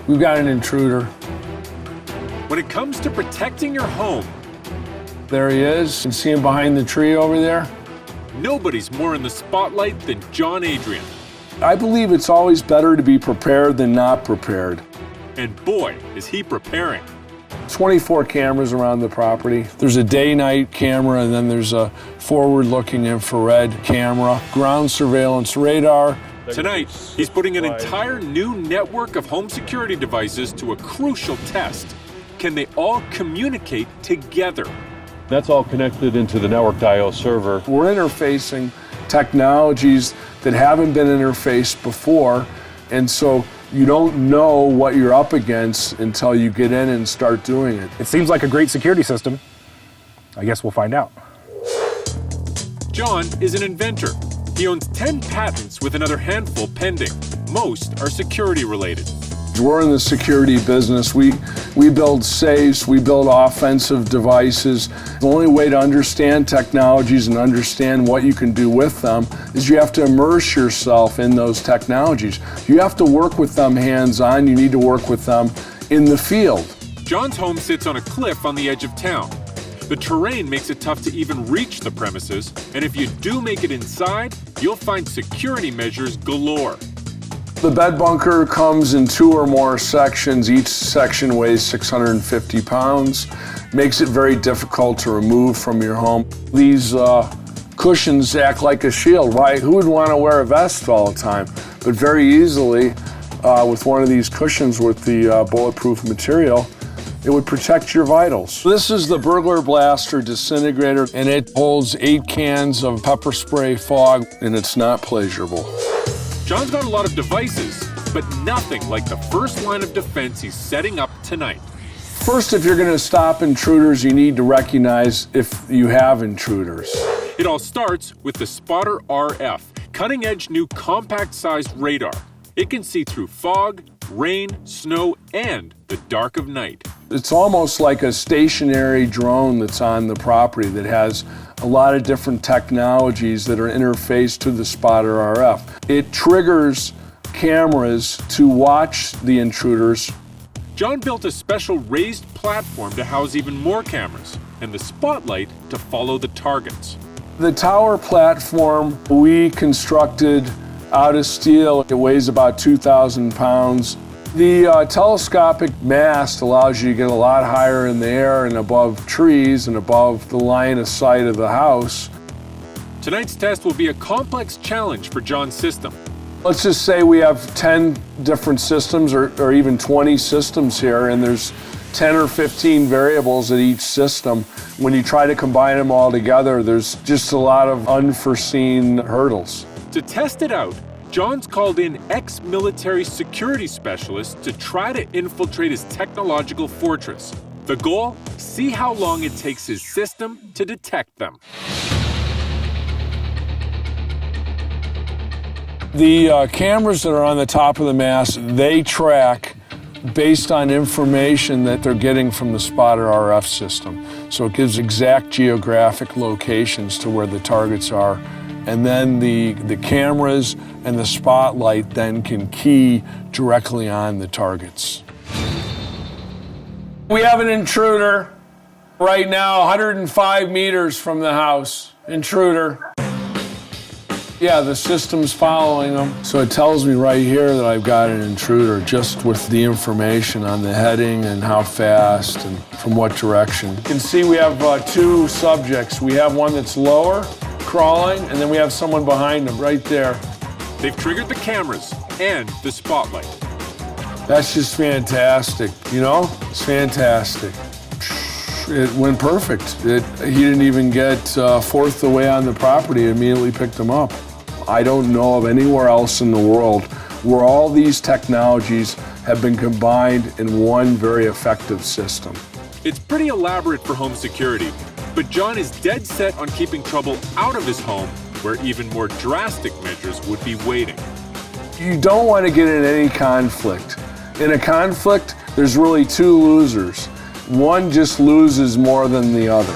we've got an intruder. When it comes to protecting your home, There he is. You can see him behind the tree over there. nobody's more in the spotlight than John Adrian. I believe it's always better to be prepared than not prepared. And boy, is he preparing. 24 cameras around the property. There's a day-night camera, and then there's a forward-looking infrared camera, ground surveillance radar. Tonight, he's putting an entire new network of home security devices to a crucial test. Can they all communicate together? That's all connected into the networked.io server. We're interfacing technologies that haven't been interfaced before, and so you don't know what you're up against until you get in and start doing it. It seems like a great security system. I guess we'll find out. John is an inventor. He owns 10 patents with another handful pending. Most are security related. We're in the security business. We build safes, we build offensive devices. The only way to understand technologies and understand what you can do with them is you have to immerse yourself in those technologies. You have to work with them hands-on. You need to work with them in the field. John's home sits on a cliff on the edge of town. The terrain makes it tough to even reach the premises, and if you do make it inside, you'll find security measures galore. The bed bunker comes in 2 or more sections. Each section weighs 650 pounds. Makes it very difficult to remove from your home. These cushions act like a shield. Why? Who would want to wear a vest all the time? But very easily, with one of these cushions with the bulletproof material, it would protect your vitals. This is the Burglar Blaster Disintegrator, and it holds 8 cans of pepper spray fog, and it's not pleasurable. John's got a lot of devices, but nothing like the first line of defense he's setting up tonight. First, if you're going to stop intruders, you need to recognize if you have intruders. It all starts with the Spotter RF, cutting-edge new compact-sized radar. It can see through fog, rain, snow, and the dark of night. It's almost like a stationary drone that's on the property that has a lot of different technologies that are interfaced to the Spotter RF. It triggers cameras to watch the intruders. John built a special raised platform to house even more cameras, and the spotlight to follow the targets. The tower platform we constructed out of steel. It weighs about 2,000 pounds. The telescopic mast allows you to get a lot higher in the air and above trees and above the line of sight of the house. Tonight's test will be a complex challenge for John's system. Let's just say we have 10 different systems or even 20 systems here, and there's 10 or 15 variables at each system. When you try to combine them all together, there's just a lot of unforeseen hurdles. To test it out, John's called in ex-military security specialists to try to infiltrate his technological fortress. The goal? See how long it takes his system to detect them. The cameras that are on the top of the mast, they track based on information that they're getting from the Spotter RF system. So it gives exact geographic locations to where the targets are. And then the cameras and the spotlight then can key directly on the targets. We have an intruder right now, 105 meters from the house. Intruder. Yeah, the system's following them. So it tells me right here that I've got an intruder just with the information on the heading and how fast and from what direction. You can see we have 2 subjects. We have one that's lower, crawling, and then we have someone behind them right there. They've triggered the cameras and the spotlight. That's just fantastic, you know? It's fantastic. It went perfect. He didn't even get 1/4 the way on the property, immediately picked him up. I don't know of anywhere else in the world where all these technologies have been combined in one very effective system. It's pretty elaborate for home security, but John is dead set on keeping trouble out of his home, where even more drastic measures would be waiting. You don't want to get in any conflict. In a conflict, there's really 2 losers. One just loses more than the other.